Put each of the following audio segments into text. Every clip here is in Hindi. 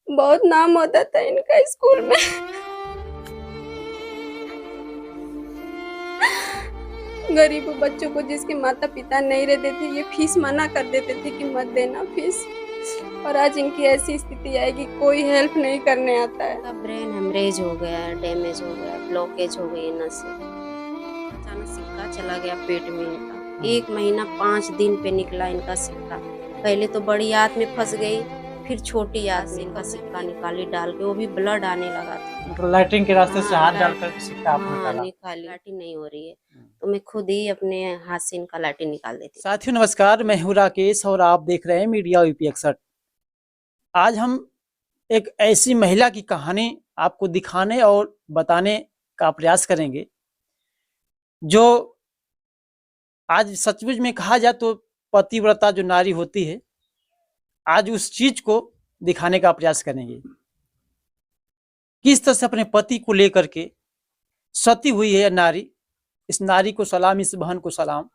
बहुत नाम होता था इनका स्कूल में। गरीब बच्चों को जिसके माता पिता नहीं रहते थे, ये फीस मना कर देते थे कि मत देना फीस। और आज इनकी ऐसी स्थिति आएगी, कोई हेल्प नहीं करने आता है। का ब्रेन हेमरेज हो गया है, डैमेज हो गया, ब्लॉकेज हो गई नस से। अचानक सिक्का चला गया पेट में इनका। 1 महीना 5 दिन पे निकला इनका सिक्का। पहले तो बड़ी आंत में फंस गई, फिर छोटी आंत से इनका सिक्का निकाली डाल के, वो भी ब्लड आने लगा था। मतलब लैट्रिन के रास्ते से हाथ हाँ, डालकर सिक्का आप निकाला। निकाली। लैट्रिन नहीं हो रही है तो मैं खुद ही अपने हाथ से इनका लैट्रिन निकाल देती थी। साथियों नमस्कार, मैं हूं राकेश और आप देख रहे हैं मीडिया यूपी 61। आज हम एक ऐसी महिला की कहानी आपको दिखाने और बताने का प्रयास करेंगे जो आज सचमुच में कहा जाए तो पतिव्रता जो नारी होती है, आज उस चीज को दिखाने का प्रयास करेंगे। किस तरह से अपने पति को लेकर के सती हुई है नारी। इस नारी को सलाम, इस बहन को सलाम।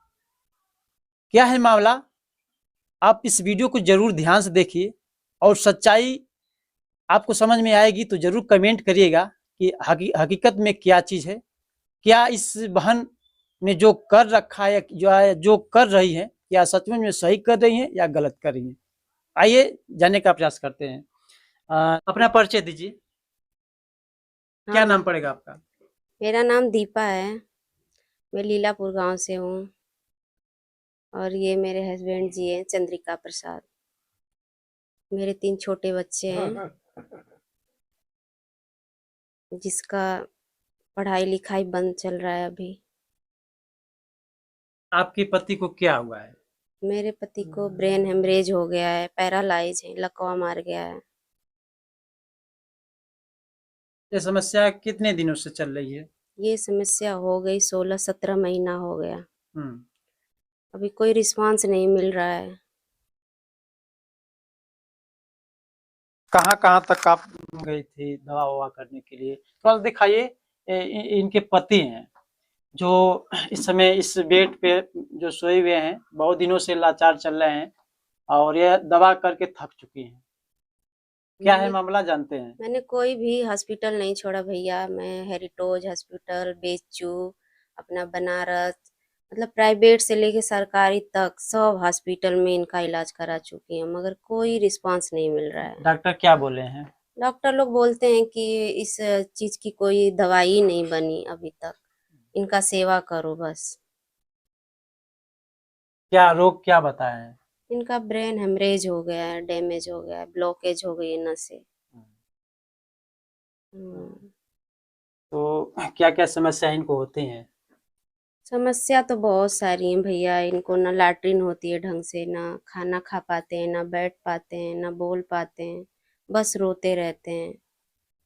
क्या है मामला, आप इस वीडियो को जरूर ध्यान से देखिए और सच्चाई आपको समझ में आएगी तो जरूर कमेंट करिएगा कि हकीकत में क्या चीज है। क्या इस बहन ने जो कर रखा है, जो कर रही है, क्या सचमुच में सही कर रही है या गलत कर रही है। आइए जानने का प्रयास करते हैं। अपना परिचय दीजिए। क्या नाम पड़ेगा आपका? मेरा नाम दीपा है, मैं लीलापुर गांव से हूँ और ये मेरे हस्बैंड जी हैं चंद्रिका प्रसाद। मेरे 3 छोटे बच्चे हैं जिसका पढ़ाई लिखाई बंद चल रहा है अभी। आपके पति को क्या हुआ है? मेरे पति को ब्रेन हेमरेज हो गया है, पैरालाइज है, लकवा मार गया है। ये समस्या कितने दिनों से चल रही है? ये समस्या हो गई 16-17 महीना हो गया। हम्म। अभी कोई रिस्पांस नहीं मिल रहा है। कहाँ कहाँ तक आप गई थी दवा ववा करने के लिए? थोड़ा सा दिखाइए। इनके पति हैं जो इस समय इस बेड पे जो सोए हुए हैं, बहुत दिनों से लाचार चल रहे हैं और ये दवा करके थक चुकी हैं। क्या है मामला, जानते हैं? मैंने कोई भी हॉस्पिटल नहीं छोड़ा भैया। मैं हेरिटोज हॉस्पिटल, बेचू, अपना बनारस, मतलब प्राइवेट से लेके सरकारी तक सब हॉस्पिटल में इनका इलाज करा चुकी हूँ, मगर कोई रिस्पांस नहीं मिल रहा है। डॉक्टर क्या बोले हैं? डॉक्टर लोग बोलते हैं कि इस चीज की कोई दवाई नहीं बनी अभी तक, इनका सेवा करो बस। क्या रोग क्या बताए हैं? इनका ब्रेन हेमरेज हो गया है, डैमेज हो गया है, ब्लॉकेज हो गई है नसें। तो क्या क्या समस्या इनको होती हैं? समस्या तो बहुत सारी हैं भैया। इनको ना लैट्रिन होती है ढंग से, ना खाना खा पाते हैं, ना बैठ पाते हैं, ना बोल पाते हैं, बस रोते रहते हैं।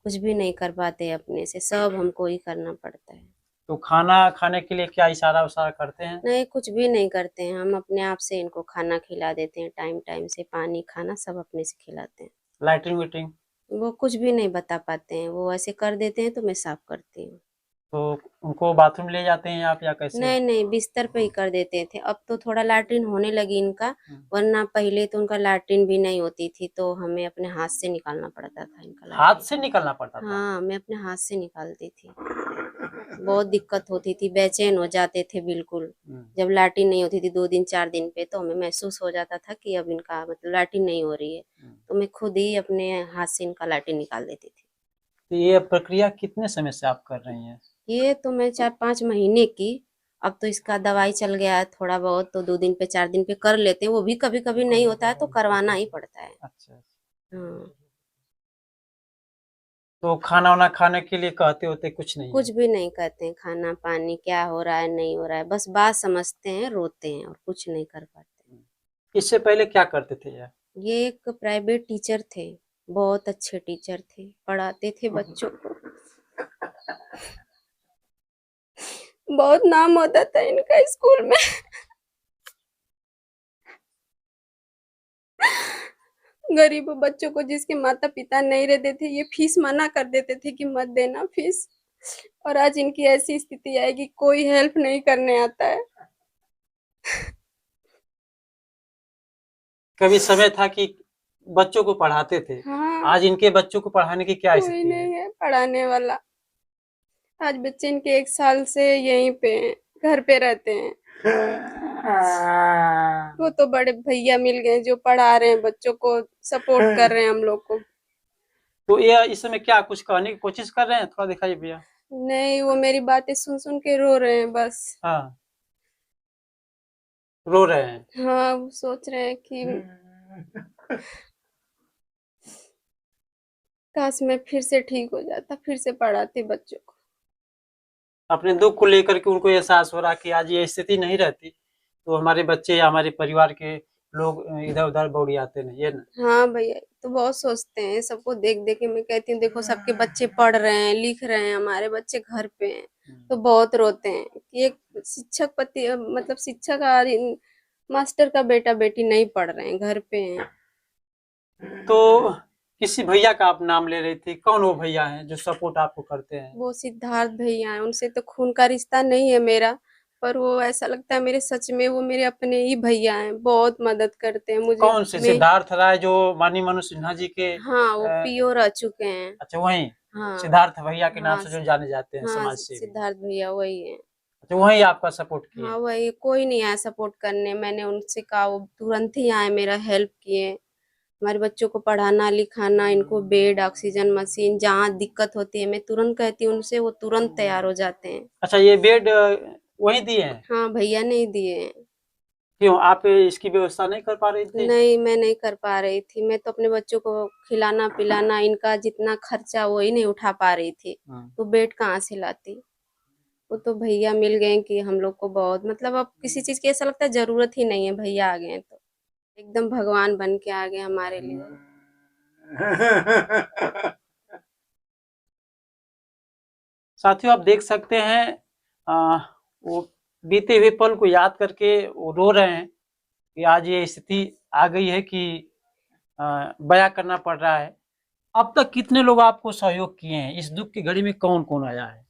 कुछ भी नहीं कर पाते अपने से, सब हमको ही करना पड़ता है। तो खाना खाने के लिए क्या इशारा उशारा करते हैं? नहीं, कुछ भी नहीं करते हैं। हम अपने आप से इनको खाना खिला देते हैं, टाइम टाइम से पानी खाना सब अपने से खिलाते हैं। लैट्रिन विट्रिन? वो कुछ भी नहीं बता पाते हैं, वो ऐसे कर देते हैं तो मैं साफ करती हूँ। तो उनको बाथरूम ले जाते हैं आप या कैसे? नहीं नहीं, बिस्तर पे ही कर देते थे। अब तो थोड़ा लैट्रिन होने लगी इनका, वरना पहले तो उनका लैट्रिन भी नहीं होती थी, तो हमें अपने हाथ से निकालना पड़ता था इनका हाथ लैट्रिन। से निकलना पड़ता था? हाँ, मैं अपने हाथ से निकालती थी। बहुत दिक्कत होती थी, बेचैन हो जाते थे बिल्कुल। जब लैट्रिन नहीं होती थी 2 दिन 4 दिन पे, तो हमें महसूस हो जाता था कि अब इनका मतलब लैट्रिन नहीं हो रही है, तो मैं खुद ही अपने हाथ से इनका लैट्रिन निकाल देती थी। तो ये प्रक्रिया कितने समय से आप कर रही हैं? ये तो मैं 4-5 महीने की। अब तो इसका दवाई चल गया है थोड़ा बहुत, तो 2 दिन पे 4 दिन पे कर लेते हैं। वो भी कभी कभी नहीं होता है तो करवाना ही पड़ता है। अच्छा। हाँ, तो खाना वाना खाने के लिए कहते होते कुछ नहीं है? कुछ भी नहीं कहते हैं। खाना पानी क्या हो रहा है नहीं हो रहा है, बस बात समझते हैं, रोते हैं और कुछ नहीं कर पाते। इससे पहले क्या करते थे यार? ये एक प्राइवेट टीचर थे, बहुत अच्छे टीचर थे, पढ़ाते थे बच्चों को। बहुत नाम होता था इनका स्कूल में। गरीब बच्चों को जिसके माता पिता नहीं रहते थे, ये फीस मना कर देते थे कि मत देना फीस। और आज इनकी ऐसी स्थिति आएगी, कोई हेल्प नहीं करने आता है। कभी समय था कि बच्चों को पढ़ाते थे, हाँ, आज इनके बच्चों को पढ़ाने की क्या कोई स्थिति है? नहीं है पढ़ाने वाला। आज बच्चे इनके 1 साल से यहीं पे हैं, घर पे रहते हैं। वो तो बड़े भैया मिल गए जो पढ़ा रहे हैं बच्चों को, सपोर्ट कर रहे हैं हम लोग को। तो ये इस समय क्या कुछ कहने की कोशिश कर रहे हैं? थोड़ा दिखाइए भैया। नहीं, वो मेरी बातें सुन-सुन के रो रहे हैं बस। हाँ, रो रहे हैं। हाँ, वो सोच रहे हैं कि काश मैं फिर से ठीक हो जाता, फिर से पढ़ाती बच्चों को। अपने दुःख को लेकर के उनको एहसास हो रहा कि आज ये स्थिति नहीं रहती, तो हमारे बच्चे या हमारे परिवार के लोग इधर-उधर दौड़ियाते नहीं, ये ना? हाँ भैया, तो बहुत सोचते हैं, सबको देख-देख के मैं कहती हूँ देखो सबके बच्चे पढ़ रहे हैं, लिख रहे हैं, हमारे बच्चे घर पे हैं, तो बहुत रोते हैं कि एक शिक्षक मतलब शिक्षक और मास्टर का बेटा-बेटी नहीं पढ़ रहे हैं, घर पे हैं। तो किसी भैया का आप नाम ले रही थी, कौन वो भैया हैं जो सपोर्ट आपको करते हैं? वो सिद्धार्थ भैया हैं, उनसे तो खून का रिश्ता नहीं है मेरा, पर वो ऐसा लगता है मेरे सच में वो मेरे अपने ही भैया हैं, बहुत मदद करते हैं मुझे। कौन से? मैं सिद्धार्थ राय जो माननीय मनोज सिन्हा जी के हाँ, वो पीओ रह चुके हैं। अच्छा वहीं हाँ, सिद्धार्थ भैया के नाम हाँ, से जो जाने जाते हैं हाँ, समाज सेवी। सिद्धार्थ भैया वही हैं। अच्छा वहीं आपका सपोर्ट किए। हाँ, वही कोई नहीं आया सपोर्ट करने, मैंने उनसे कहा वो तुरंत ही आए, मेरा हेल्प किए। हमारे बच्चों को पढ़ाना, लिखाना, इनको बेड, ऑक्सीजन मशीन, जहाँ दिक्कत होती है मैं तुरंत कहती हूँ उनसे, वो तुरंत तैयार हो जाते हैं। अच्छा ये बेड वहीं दिए हैं? हाँ, भैया नहीं दिए हैं। क्यों आप इसकी व्यवस्था नहीं कर पा रही थी? नहीं, मैं नहीं कर पा रही थी। मैं तो अपने बच्चों को खिलाना-पिलाना, इनका जितना खर्चा वही नहीं उठा पा रही थी। हाँ। तो बेड कहाँ से लाती? वो तो भैया मिल गए कि हम लोग को बहुत मतलब अब किसी चीज़ की ऐसा लगता है ज़रूरत ही नहीं है, भैया आ गए हैं तो। एकदम भगवान बन के आ गए हमारे लिए। साथियों आप देख सकते हैं वो बीते हुए पल को याद करके वो रो रहे हैं कि आज ये स्थिति आ गई है कि बयां करना पड़ रहा है। अब तक कितने लोग आपको सहयोग किए हैं? इस दुख की घड़ी में कौन-कौन आया है?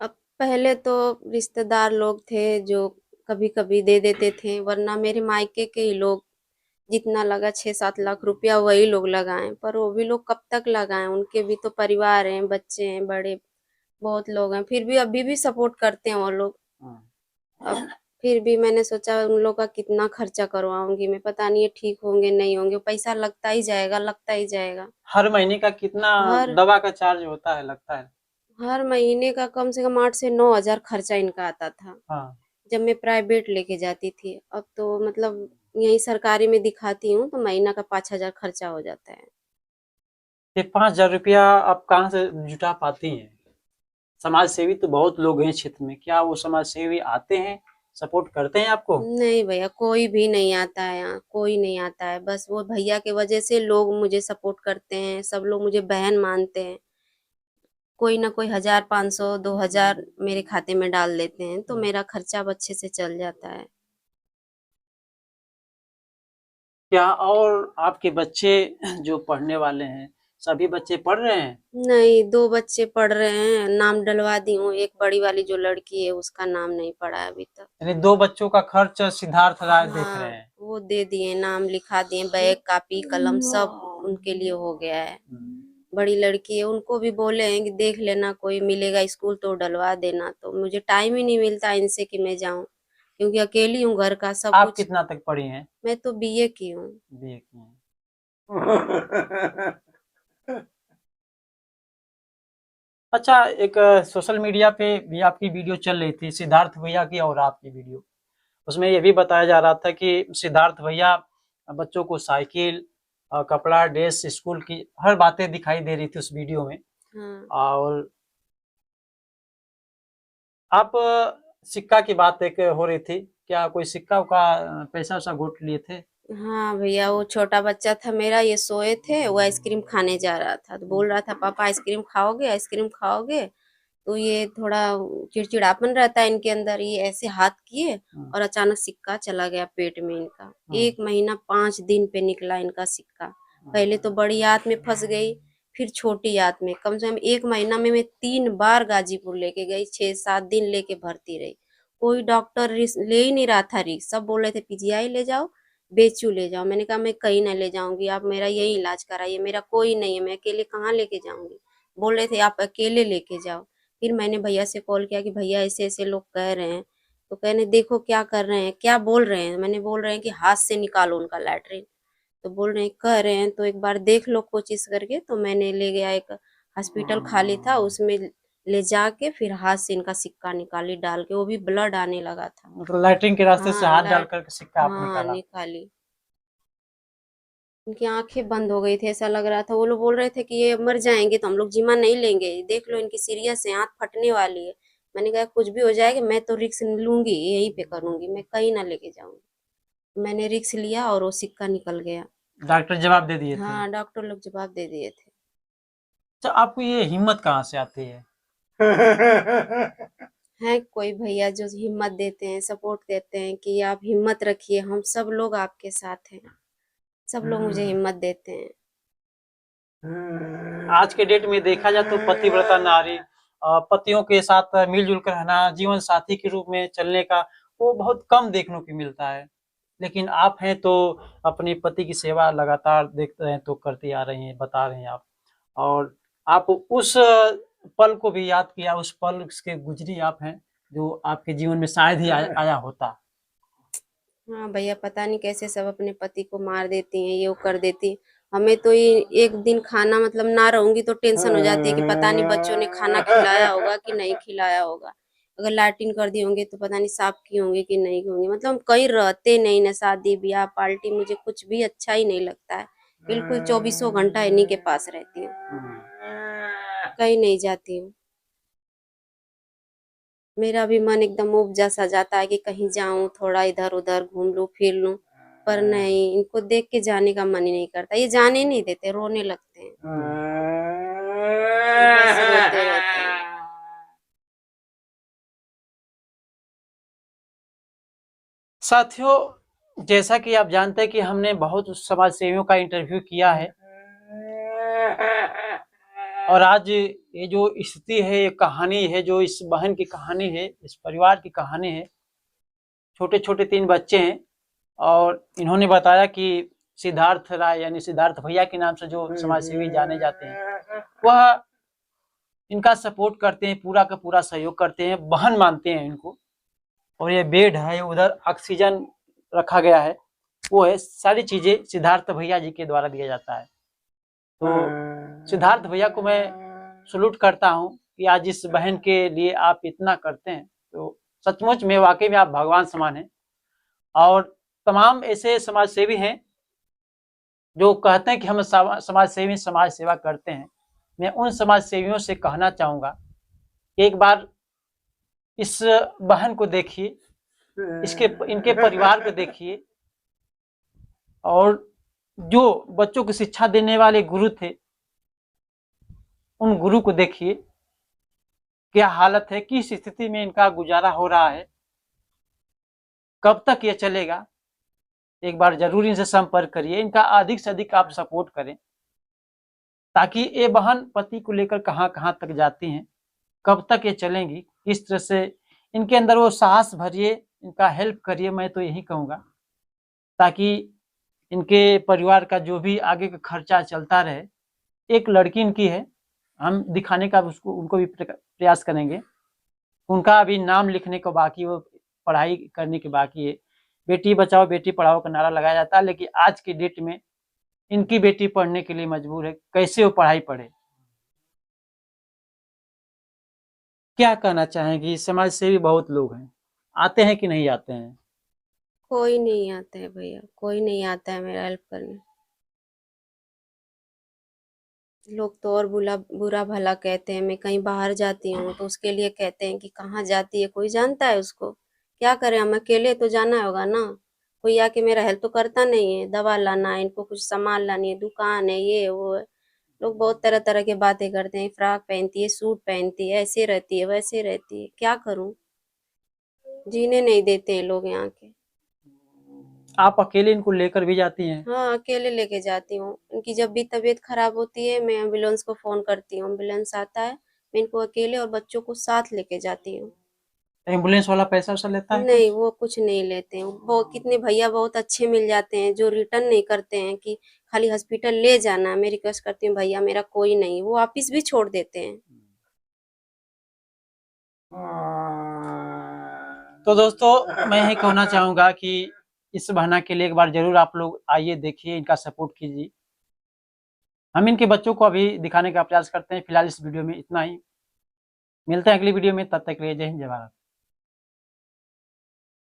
अब पहले तो रिश्तेदार लोग थे जो कभी-कभी दे देते थे, वरना मेरे मायके के ही लोग जितना लगा 6-7 लाख रुपया वही लोग लगाएँ, पर वो भी लोग कब तक लगाएँ? उनके भी तो परिवार हैं, बच्चे हैं, बड़े बहुत लोग हैं, फिर भी अभी भी सपोर्ट करते हैं वो लोग। हाँ। अब फिर भी मैंने सोचा उन लोग का कितना खर्चा करवाऊँगी मैं, पता नहीं ये ठीक होंगे, नहीं होंगे, पैसा लगता ही जाएगा, लगता ही जाएगा। हर महीने का कितना हर दवा का चार्ज होता है लगता है? हर महीने का कम से कम 8 से 9 हज़ार खर्चा इनका आता था, हाँ। जब मैं प्राइवेट लेके जाती थी। अब तो मतलब यहीं सरकारी में दिखाती हूँ, तो महीना का 5 हज़ार खर्चा हो जाता है। ये 5,000 रुपया आप कहाँ से जुटा पाती हैं? समाज सेवी तो बहुत लोग हैं क्षेत्र में, क्या वो समाज सेवी आते हैं, सपोर्ट करते हैं आपको? नहीं भैया, कोई भी नहीं आता है यहाँ, कोई नहीं आता है। बस वो भैया की वजह से लोग मुझे सपोर्ट करते हैं, सब लोग मुझे बहन मानते हैं। कोई ना कोई 1000, 500, 2000 मेरे खाते में डाल देते हैं, तो मेरा खर्चा अब अच्छे से चल जाता है। क्या और आपके बच्चे जो पढ़ने वाले हैं, सभी बच्चे पढ़ रहे हैं? नहीं, 2 बच्चे पढ़ रहे हैं, नाम डलवा दी हूँ। एक बड़ी वाली जो लड़की है, उसका नाम नहीं पड़ा है अभी तक। यानी 2 बच्चों का खर्च सिद्धार्थ राय देख रहे हाँ, हैं। वो दे दिए, नाम लिखा दिए, बैग, कॉपी, कलम सब उनके लिए हो गया है। बड़ी लड़की है, उनको भी बोले हैं कि देख लेना कोई मिलेगा स्कूल तो डलवा देना, तो मुझे टाइम ही नहीं मिलता इनसे कि मैं जाऊँ, क्योंकि अकेली हूँ, घर का सब आप कुछ। कितना तक पढ़ी हैं? मैं तो बीए की हूँ। बीए की हैं। अच्छा एक सोशल मीडिया पे भी आपकी वीडियो चल रही थी सिद्धार्थ भैया की और आपकी वीडियो। उसमें ये भी बताया जा रहा था कि सिद्धार्थ भैया बच्चों को साइकिल कपड़ा, ड्रेस, स्कूल की हर बातें दिखाई दे रही थी उस वीडियो में। हाँ। और आप सिक्का की बात एक हो रही थी, क्या कोई सिक्का का पैसा-वैसा घोट लिए थे? हाँ भैया, वो छोटा बच्चा था मेरा, ये सोए थे, वो आइसक्रीम खाने जा रहा था, तो बोल रहा था पापा आइसक्रीम खाओगे, आइसक्रीम खाओगे? तो ये थोड़ा चिड़चिड़ापन रहता है इनके अंदर, ये ऐसे हाथ किए हाँ, और अचानक सिक्का चला गया पेट में इनका। हाँ, 1 महीना 5 दिन पे निकला इनका सिक्का। पहले तो बड़ी आंत में फँस गई, फिर छोटी आंत में। कम से कम 1 महीना में मैं 3 बार गाजीपुर लेके गई, 6-7 दिन लेके भर्ती रही। कोई डॉक्टर ले ही नहीं रहा था रिस्क, सब बोल रहे थे पीजीआई ले जाओ, बेचू ले जाओ। मैंने कहा मैं कहीं ना ले जाऊंगी, आप मेरा यही इलाज कराइए, मेरा कोई नहीं है, मैं अकेले कहाँ लेके जाऊंगी। बोल रहे थे आप अकेले लेके जाओ। फिर मैंने भैया से कॉल किया कि भैया ऐसे ऐसे लोग कह रहे हैं, तो कहने देखो क्या कर रहे हैं, क्या बोल रहे हैं। मैंने बोल रहे हैं कि हाथ से निकालो उनका लैट्रिन। तो बोल रहे हैं कह रहे हैं तो एक बार देख लो कोशिश करके। तो मैंने ले गया, एक हॉस्पिटल खाली था उसमें ले जाके फिर हाथ से इनका सिक्का निकाली डाल के, वो भी ब्लड आने लगा था। मतलब लैट्रिन के रास्ते से हाँ हाथ डाल करके सिक्का आप हाँ निकाला। निकाली। उनकी आंखें बंद हो गई थी, ऐसा लग रहा था। वो लोग बोल रहे थे कि ये मर जाएंगे तो हम लोग जिम्मा नहीं लेंगे, देख लो इनकी सीरियस है, आंख फटने वाली है। मैंने कहा कुछ भी हो जाएगा मैं तो रिक्स लूंगी, यहीं पे करूंगी, मैं कहीं ना लेके जाऊंगी। मैंने रिक्स लिया और वो सिक्का निकल गया। डॉक्टर जवाब दे दिए थे। हाँ डॉक्टर लोग जवाब दे दिए थे। तो आपको ये हिम्मत कहाँ से आती है? है कोई भैया जो हिम्मत देते हैं, सपोर्ट देते हैं कि आप हिम्मत रखिए, हम सब लोग आपके साथ हैं। सब लोग मुझे हिम्मत देते हैं। आज के डेट में देखा जाए तो पतिव्रता नारी पतियों के साथ मिलजुल कर रहना, जीवन साथी के रूप में चलने का वो बहुत कम देखने को मिलता है। लेकिन आप हैं तो अपने पति की सेवा लगातार देखते हैं तो करती आ रही हैं, बता रहे हैं आप। और आप उस पल को भी याद किया, उस पल के गुजरी आप हैं जो आपके जीवन में शायद ही आया होता। हाँ भैया पता नहीं कैसे सब अपने पति को मार देती हैं, ये वो कर देती हैं। हमें तो ये एक दिन खाना मतलब ना रहूंगी तो टेंशन हो जाती है कि पता नहीं बच्चों ने खाना खिलाया होगा कि नहीं खिलाया होगा। अगर लैट्रिन कर दी होंगी तो पता नहीं साफ की होंगी कि नहीं की होंगी। मतलब हम कहीं रहते नहीं, ना शादी ब्याह पार्टी, मुझे कुछ भी अच्छा ही नहीं लगता है। बिल्कुल 24 घंटा इन्हीं के पास रहती हूँ, कहीं नहीं जाती हूँ। मेरा भी मन एकदम ऊब सा जाता है कि कहीं जाऊं, थोड़ा इधर उधर घूम लूं फिर लूं, पर नहीं, इनको देख के जाने का मन ही नहीं करता। ये जाने नहीं देते, रोने लगते हैं, बस रोते रहते हैं। साथियों, जैसा कि आप जानते हैं कि हमने बहुत समाज सेवियों का इंटरव्यू किया है और आज ये जो स्थिति है, ये कहानी है, जो इस बहन की कहानी है, इस परिवार की कहानी है। छोटे छोटे 3 बच्चे हैं और इन्होंने बताया कि सिद्धार्थ राय यानी सिद्धार्थ भैया के नाम से जो समाज सेवी जाने जाते हैं, वह इनका सपोर्ट करते हैं, पूरा का पूरा सहयोग करते हैं, बहन मानते हैं इनको। और ये बेड है, उधर ऑक्सीजन रखा गया है, वो है, सारी चीजें सिद्धार्थ भैया जी के द्वारा दिया जाता है। तो सिद्धार्थ भैया को मैं सलूट करता हूँ कि आज इस बहन के लिए आप इतना करते हैं, तो सचमुच में वाकई में आप भगवान समान हैं। और तमाम ऐसे समाज सेवी हैं जो कहते हैं कि हम समाज सेवी समाज सेवा करते हैं। मैं उन समाज सेवियों से कहना चाहूंगा कि एक बार इस बहन को देखिए, इनके परिवार को देखिए, और जो बच्चों को शिक्षा देने वाले गुरु थे, उन गुरु को देखिए क्या हालत है, किस स्थिति में इनका गुजारा हो रहा है, कब तक ये चलेगा। एक बार जरूर इनसे संपर्क करिए, इनका अधिक से अधिक आप सपोर्ट करें, ताकि ये बहन पति को लेकर कहाँ कहाँ तक जाती हैं, कब तक ये चलेंगी, किस तरह से इनके अंदर वो साहस भरिए, इनका हेल्प करिए, मैं तो यही कहूँगा, ताकि इनके परिवार का जो भी आगे का खर्चा चलता रहे। एक लड़की इनकी है, हम दिखाने का उसको उनको भी प्रयास करेंगे। उनका अभी नाम लिखने को बाकी, वो पढ़ाई करने की बाकी है। बेटी बचाओ बेटी पढ़ाओ का नारा लगाया जाता है, लेकिन आज की डेट में इनकी बेटी पढ़ने के लिए मजबूर है, कैसे वो पढ़ाई पढ़े। क्या कहना चाहेंगी? समाज सेवी बहुत लोग हैं, आते हैं कि नहीं आते हैं? कोई नहीं आता है भैया, कोई नहीं आता है मेरा हेल्प करने। लोग तो और बुरा भला कहते हैं। मैं कहीं बाहर जाती हूँ तो उसके लिए कहते हैं कि कहाँ जाती है, कोई जानता है उसको, क्या करें हम अकेले, तो जाना होगा ना। कोई आके मेरा हेल्प तो करता नहीं है, दवा लाना है, इनको कुछ सामान लानी है, दुकान है, ये वो है। लोग बहुत तरह तरह की बातें करते हैं, फ्रॉक पहनती है, सूट पहनती है, ऐसे रहती है वैसे रहती है, क्या करूं। जीने नहीं देते हैं लोग यहाँ के। आप अकेले इनको लेकर भी जाती हैं? हाँ अकेले लेके जाती हूँ। इनकी जब भी तबीयत खराब होती है मैं एम्बुलेंस को फोन करती हूँ, एम्बुलेंस आता है, मैं इनको अकेले और बच्चों को साथ लेके जाती हूँ। एम्बुलेंस वाला पैसा वैसा लेता है? नहीं, वो कुछ नहीं लेते हैं। वो कितने भैया बहुत अच्छे मिल जाते हैं जो रिटर्न नहीं करते हैं कि खाली हॉस्पिटल ले जाना। मैं रिक्वेस्ट करती हूँ भैया मेरा कोई नहीं, वो वापिस भी छोड़ देते हैं। तो दोस्तों मैं यही कहना चाहूंगा कि इस बहाना के लिए एक बार जरूर आप लोग आइए, देखिए, इनका सपोर्ट कीजिए। हम इनके बच्चों को अभी दिखाने का प्रयास करते हैं। फिलहाल इस वीडियो में इतना ही, मिलते हैं अगली वीडियो में, तब तक के लिए जय हिंद जय भारत।